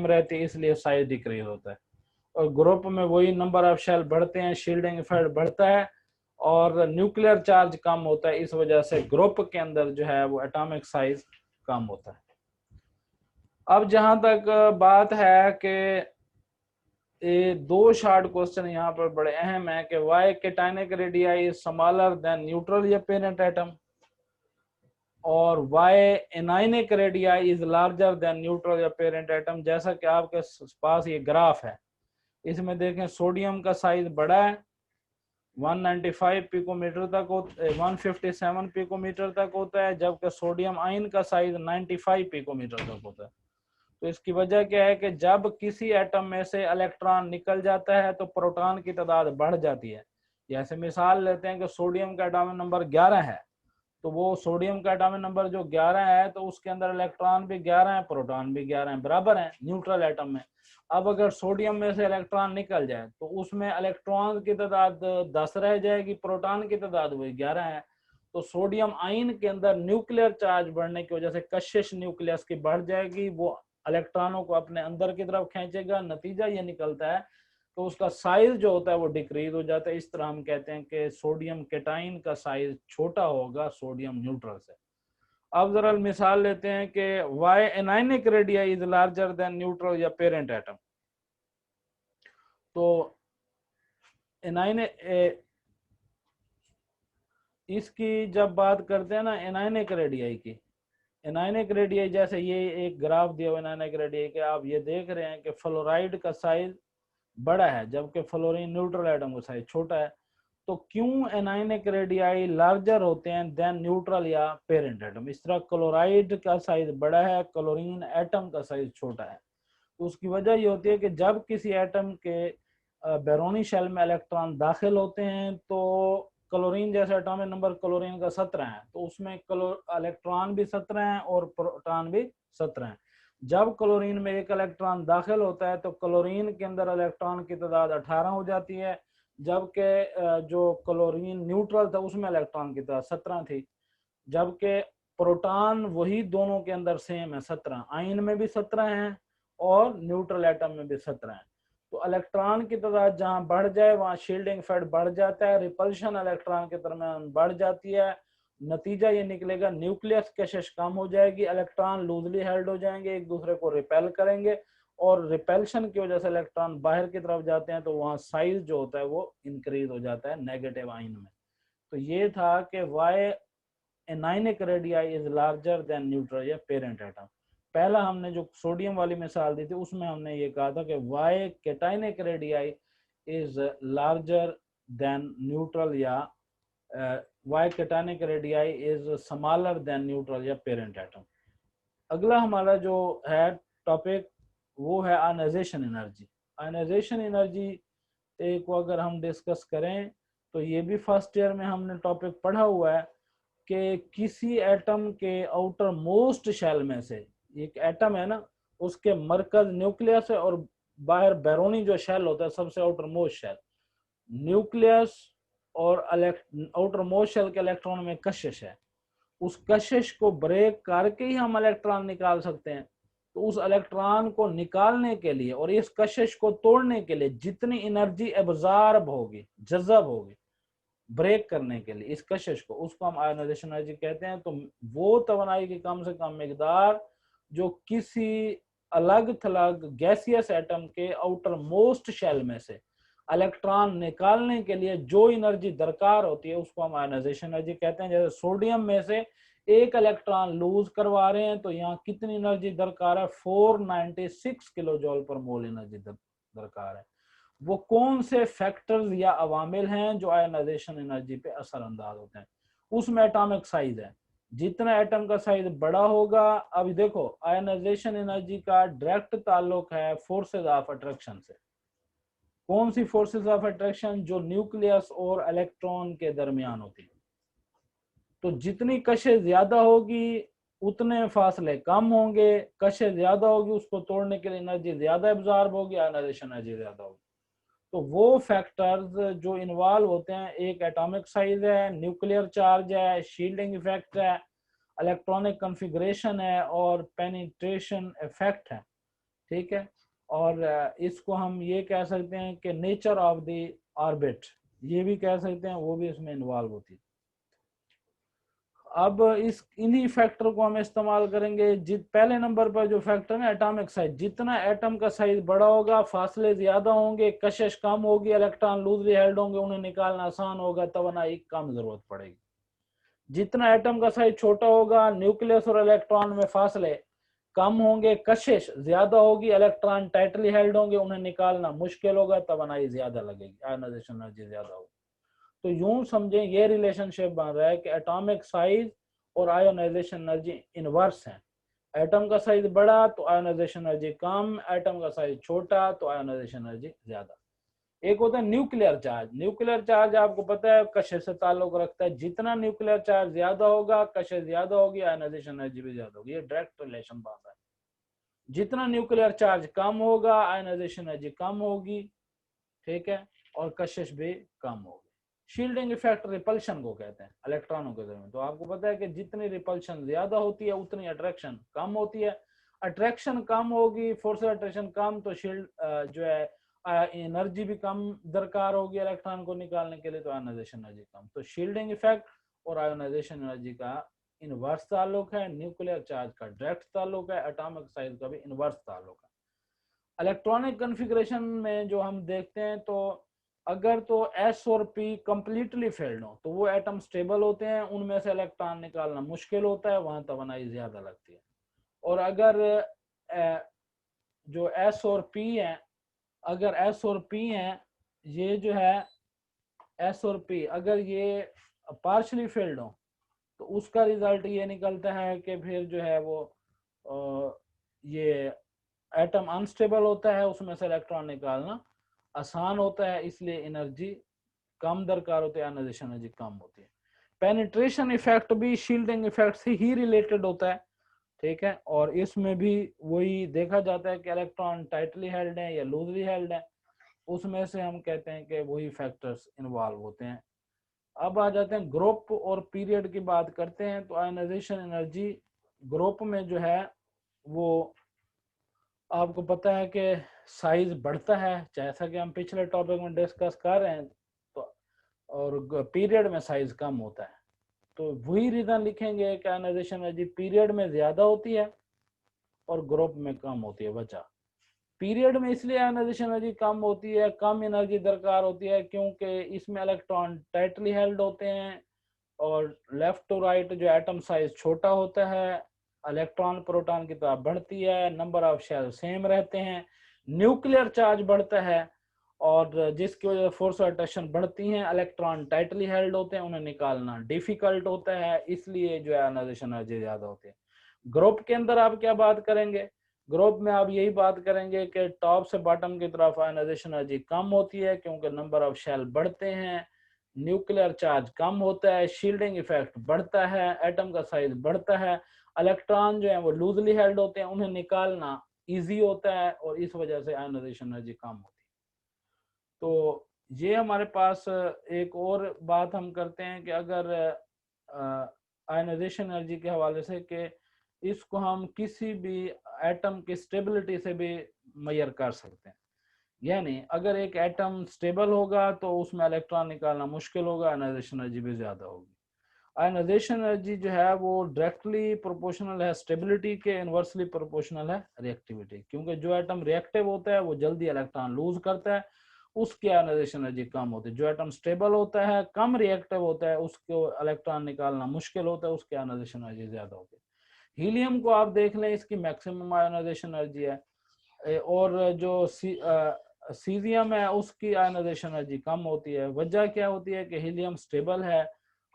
Same रहती है, इसलिए साइज डिक्रीज होता है। और ग्रुप में वही नंबर ऑफ शेल बढ़ते हैं, शील्डिंग इफेक्ट बढ़ता है और न्यूक्लियर चार्ज कम होता है, इस वजह से ग्रुप के अंदर जो है वो एटॉमिक साइज कम होता है। अब जहां तक बात है कि ये दो शॉर्ट क्वेश्चन यहाँ पर बड़े अहम है कि why cationic radii is smaller than neutral या पेरेंट एटम, और why anionic radii is larger than neutral या पेरेंट एटम। जैसा कि आपके पास ये ग्राफ है, इसमें देखें सोडियम का साइज बड़ा है, 195 पिकोमीटर तक 157 पिकोमीटर तक होता है, जबकि सोडियम आयन का साइज 95 पिकोमीटर तक होता है। तो इसकी वजह क्या है कि जब किसी एटम में से इलेक्ट्रॉन निकल जाता है तो प्रोटॉन की तादाद बढ़ जाती है। जैसे मिसाल लेते हैं कि सोडियम का एटॉमिक नंबर 11 है, तो वो सोडियम का एटॉमिक नंबर जो 11 है तो उसके अंदर इलेक्ट्रॉन भी 11 है, प्रोटॉन भी 11 है, बराबर है न्यूट्रल एटम में। अब अगर सोडियम में से इलेक्ट्रॉन निकल जाए तो उसमें इलेक्ट्रॉन की तादाद 10 रह जाएगी, प्रोटॉन की तादाद वही 11 है। तो सोडियम आयन के अंदर न्यूक्लियर चार्ज बढ़ने की वजह से कशिश न्यूक्लियस की बढ़ जाएगी, वो इलेक्ट्रॉनों को अपने अंदर की तरफ खींचेगा, नतीजा ये निकलता है तो उसका साइज जो होता है वो डिक्रीज हो जाता है। इस तरह हम कहते हैं कि सोडियम कैटाइन का साइज छोटा होगा सोडियम न्यूट्रल से। अब जरा मिसाल लेते हैं कि why anionic radii is larger than neutral या पेरेंट एटम। तो एनायनिक, इसकी जब बात करते हैं ना एनायनिक रेडियाई की, एनायनिक रेडियाई जैसे ये एक ग्राफ दिया हुआ एनायनिक रेडियाई के, आप ये देख रहे हैं कि फ्लोराइड का साइज बड़ा है जबकि फ्लोरीन न्यूट्रल एटम का साइज छोटा है। तो क्यों एनायनिक रेडियाई लार्जर होते हैं देन न्यूट्रल या पेरेंट एटम? इस तरह क्लोराइड का साइज बड़ा है, क्लोरीन एटम का साइज छोटा है। तो उसकी वजह ये होती है कि जब किसी एटम के बैरोनी शेल में इलेक्ट्रॉन दाखिल होते हैं तो क्लोरीन जैसे एटॉमिक नंबर क्लोरीन का 17 है, तो उसमें इलेक्ट्रॉन भी 17 है और प्रोटॉन भी 17 है। जब क्लोरीन में एक इलेक्ट्रॉन दाखिल होता है तो क्लोरीन के अंदर इलेक्ट्रॉन की तादाद 18 हो जाती है, जबकि जो क्लोरीन न्यूट्रल था उसमें इलेक्ट्रॉन की तादाद 17 थी। जबकि प्रोटॉन वही दोनों के अंदर सेम है, 17, आयन में भी 17 है और न्यूट्रल एटम में भी 17 है। तो इलेक्ट्रॉन की तादाद जहां बढ़ जाए वहां शील्डिंग इफेक्ट बढ़ जाता है, रिपल्शन इलेक्ट्रॉन के दरमियान बढ़ जाती है। नतीजा ये निकलेगा न्यूक्लियस कशिश कम हो जाएगी, इलेक्ट्रॉन लूजली हेल्ड हो जाएंगे, एक दूसरे को रिपेल करेंगे और रिपेल्शन की वजह से इलेक्ट्रॉन बाहर की तरफ जाते हैं, तो वहां साइज जो होता है वो इंक्रीज हो जाता है नेगेटिव आयन में। तो ये था कि why anionic radii is larger than neutral या पेरेंट एटम। पहला हमने जो सोडियम वाली मिसाल दी थी उसमें हमने ये कहा था कि why cationic radii is larger than neutral या why cationic radii is smaller than neutral या पेरेंट एटम। अगला हमारा जो है टॉपिक वो है आयनाइजेशन एनर्जी। आयनाइजेशन एनर्जी को अगर हम डिस्कस करें तो ये भी फर्स्ट ईयर में हमने टॉपिक पढ़ा हुआ है कि किसी एटम के आउटर मोस्ट शेल में से, एक एटम है ना उसके मरकज न्यूक्लियस है और बाहर बैरोनी जो शेल होता है सबसे आउटर मोस्ट शेल, न्यूक्लियस और आउटर मोस्ट शेल के इलेक्ट्रॉन में कशिश है, उस कशिश को ब्रेक करके ही हम इलेक्ट्रॉन निकाल सकते हैं। तो उस इलेक्ट्रॉन को निकालने के लिए और इस कशिश को तोड़ने के लिए जितनी एनर्जी एब्जॉर्ब होगी, जज़ब होगी ब्रेक करने के लिए इस कशिश को, उसको हम आयनाइजेशन एनर्जी कहते हैं। तो वो तवानाई की कम से कम मिकदार जो किसी अलग थलग गैसियस एटम के आउटर मोस्ट शेल में से इलेक्ट्रॉन निकालने के लिए जो एनर्जी दरकार होती है उसको हम आयनाइजेशन एनर्जी कहते हैं। जैसे सोडियम में से एक इलेक्ट्रॉन लूज करवा रहे हैं तो यहाँ कितनी एनर्जी दरकार है? 496 किलो जूल पर मोल एनर्जी दरकार है। वो कौन से फैक्टर्स या अवामिल हैं जो आयनाइजेशन एनर्जी पे असरअंदाज होते हैं? उसमें एटॉमिक साइज है, जितना एटम का साइज बड़ा होगा। अभी देखो आयनाइजेशन एनर्जी का डायरेक्ट ताल्लुक है फोर्सेस ऑफ अट्रैक्शन से। कौन सी फोर्सेस ऑफ अट्रैक्शन? जो न्यूक्लियस और इलेक्ट्रॉन के दरमियान होती है। तो जितनी कशे ज्यादा होगी उतने फासले कम होंगे, कशे ज्यादा होगी उसको तोड़ने के लिए एनर्जी ज्यादा एब्जॉर्ब होगी, आयनाइजेशन एनर्जी ज्यादा होगी। तो वो फैक्टर्स जो इन्वॉल्व होते हैं, एक एटॉमिक साइज है, न्यूक्लियर चार्ज है, शील्डिंग इफेक्ट है, इलेक्ट्रॉनिक कॉन्फ़िगरेशन है और पेनिट्रेशन इफेक्ट है। ठीक है। और इसको हम ये कह सकते हैं कि नेचर ऑफ द ऑर्बिट, ये भी कह सकते हैं, वो भी इसमें इन्वॉल्व होती है। अब इस इन्हीं फैक्टर को हम इस्तेमाल करेंगे। पहले नंबर पर जो फैक्टर है एटॉमिक साइज, जितना एटम का साइज बड़ा होगा फासले ज्यादा होंगे, कशिश कम होगी, इलेक्ट्रॉन लूजली हेल्ड होंगे, उन्हें निकालना आसान होगा, तवानाई कम जरूरत पड़ेगी। जितना एटम का साइज छोटा होगा, न्यूक्लियस और इलेक्ट्रॉन में फासले कम होंगे, कशिश ज्यादा होगी, इलेक्ट्रॉन टाइटली हेल्ड होंगे, उन्हें निकालना मुश्किल होगा, तवानाई ज्यादा लगेगी, आयनाइजेशन एनर्जी ज्यादा होगी। तो यूं समझें ये रिलेशनशिप बन रहा है कि एटॉमिक साइज और आयोनाइजेशन एनर्जी इनवर्स है। एटम का साइज बड़ा तो आयोनाइजेशन एनर्जी कम, एटम का साइज छोटा तो आयोनाइजेशन एनर्जी ज्यादा। एक होता है न्यूक्लियर चार्ज। न्यूक्लियर चार्ज आपको पता है कशिश से ताल्लुक रखता है, जितना न्यूक्लियर चार्ज ज्यादा होगा कशिश ज्यादा होगी, आयोनाइजेशन एनर्जी भी ज्यादा होगी, ये डायरेक्ट रिलेशन बन रहा है। जितना न्यूक्लियर चार्ज कम होगा आयोनाइजेशन एनर्जी कम होगी, ठीक है, और कशिश भी कम होगी। शील्डिंग इफेक्ट रिपल्शन को कहते हैं इलेक्ट्रॉनों के दरमियान। तो आपको पता है कि जितनी रिपल्शन ज्यादा होती है उतनी अट्रैक्शन कम होती है। अट्रैक्शन कम होगी, फोर्स अट्रैक्शन कम, तो शील्ड जो है एनर्जी भी कम दरकार होगी इलेक्ट्रॉन को निकालने के लिए, तो आयोनाइजेशन एनर्जी कम। तो शील्डिंग इफेक्ट और आयोनाइजेशन एनर्जी का इनवर्स ताल्लुक है, न्यूक्लियर चार्ज का डायरेक्ट ताल्लुक है, एटॉमिक साइज का भी इनवर्स ताल्लुक है। इलेक्ट्रॉनिक कॉन्फ़िगरेशन में जो हम देखते हैं, तो अगर तो एस और पी कंप्लीटली फेल्ड हो तो वो एटम स्टेबल होते हैं, उनमें से इलेक्ट्रॉन निकालना मुश्किल होता है, वहां तवानाई ज्यादा लगती है। और अगर जो एस और पी है, अगर एस और पी है, ये जो है एस और पी अगर ये पार्शली फेल्ड हो तो उसका रिजल्ट ये निकलता है कि फिर जो है वो ये एटम अनस्टेबल होता है, उसमें से इलेक्ट्रॉन निकालना आसान होता है, इसलिए एनर्जी कम दरकार होती है, आयोनाइजेशन एनर्जी कम होती है। पेनिट्रेशन इफेक्ट भी शील्डिंग इफेक्ट से ही रिलेटेड होता है, ठीक है, और इसमें भी वही देखा जाता है कि इलेक्ट्रॉन टाइटली हेल्ड है या लूजली हेल्ड है, उसमें से हम कहते हैं कि वही फैक्टर्स इन्वॉल्व होते हैं। अब आ जाते हैं ग्रुप और पीरियड की बात करते हैं। तो आयोनाइजेशन एनर्जी ग्रुप में जो है वो आपको पता है कि साइज बढ़ता है, जैसा कि हम पिछले टॉपिक में डिस्कस कर रहे हैं, तो और पीरियड में साइज कम होता है। तो वही रीजन लिखेंगे कि आयोनाइजेशन एनर्जी पीरियड में ज्यादा होती है और ग्रुप में कम होती है। वजह पीरियड में इसलिए आयोनाइजेशन एनर्जी कम होती है, कम एनर्जी दरकार होती है, क्योंकि इसमें इलेक्ट्रॉन टाइटली हेल्ड होते हैं और लेफ्ट टू राइट जो एटम साइज छोटा होता है, इलेक्ट्रॉन प्रोटॉन की तरह बढ़ती है, नंबर ऑफ शेल सेम रहते हैं, न्यूक्लियर चार्ज बढ़ता है और जिसकी वजह से फोर्स अट्रैक्शन बढ़ती हैं, इलेक्ट्रॉन टाइटली हेल्ड होते हैं, उन्हें निकालना डिफिकल्ट होता है, इसलिए जो है आयोनाइजेशन एनर्जी ज्यादा होती है। ग्रुप के अंदर आप क्या बात करेंगे? ग्रुप में आप यही बात करेंगे कि टॉप से बॉटम की तरफ आयोनाइजेशन एनर्जी कम होती है क्योंकि नंबर ऑफ शेल बढ़ते हैं, न्यूक्लियर चार्ज कम होता है, शील्डिंग इफेक्ट बढ़ता है, एटम का साइज बढ़ता है, इलेक्ट्रॉन जो है वो लूजली हेल्ड होते हैं, उन्हें निकालना इजी होता है और इस वजह से आयोनाइजेशन एनर्जी कम होती है। तो ये हमारे पास एक और बात हम करते हैं कि अगर आयोनाइजेशन एनर्जी के हवाले से कि इसको हम किसी भी एटम की स्टेबिलिटी से भी मेजर कर सकते हैं। यानी अगर एक एटम स्टेबल होगा तो उसमें इलेक्ट्रॉन निकालना मुश्किल होगा, आयोनाइजेशन एनर्जी भी ज्यादा होगी। आयोनाइजेशन एनर्जी जो है वो डायरेक्टली प्रोपोर्शनल है स्टेबिलिटी के, इनवर्सली प्रोपोर्शनल है रिएक्टिविटी, क्योंकि जो एटम रिएक्टिव होता है वो जल्दी इलेक्ट्रॉन लूज करता है, उसकी आयोनाइजेशन एनर्जी कम होती है। जो एटम स्टेबल होता है, कम रिएक्टिव होता है, उसको इलेक्ट्रॉन निकालना मुश्किल होता है, उसकी आयोनाइजेशन एनर्जी ज्यादा होती है। हीलियम को आप देख लें, इसकी मैक्सिमम आयोनाइजेशन एनर्जी है, और जो सीजियम है उसकी आयोनाइजेशन एनर्जी कम होती है। वजह क्या होती है कि हीलियम स्टेबल है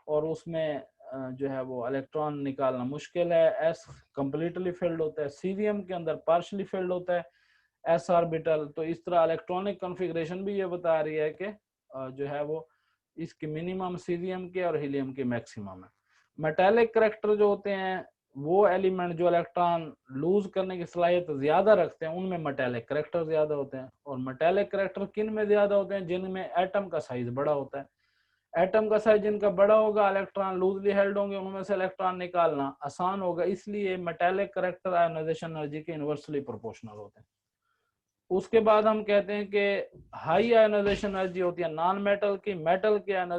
और उसमें जो है वो इलेक्ट्रॉन निकालना मुश्किल है, एस कंप्लीटली फिल्ड होता है, सीरियम के अंदर पार्शली फिल्ड होता है, एस ऑर्बिटल। तो इस तरह इलेक्ट्रॉनिक कॉन्फ़िगरेशन भी ये बता रही है कि जो है वो इसकी मिनिमम सीरियम के और हीलियम के मैक्सिमम है। मेटालिक करैक्टर जो होते हैं, वो एलिमेंट जो इलेक्ट्रॉन लूज करने की सलाहियत ज्यादा रखते हैं, उनमें मेटालिक करैक्टर ज्यादा होते हैं। और मेटालिक करैक्टर किन में ज्यादा होते हैं? जिनमें एटम का साइज बड़ा होता है। एटम का साइज जिनका बड़ा होगा, इलेक्ट्रॉन लूजली हेल्ड होंगे, उनमें से इलेक्ट्रॉन निकालना आसान होगा, इसलिए मेटालिक करैक्टर आयोनाइजेशन एनर्जी के इनवर्सली प्रोपोर्शनल होते हैं। उसके बाद हम कहते हैं कि हाई आयोनाइजेशन एनर्जी होती है नॉन मेटल की, मेटल की आयोनाइजेशन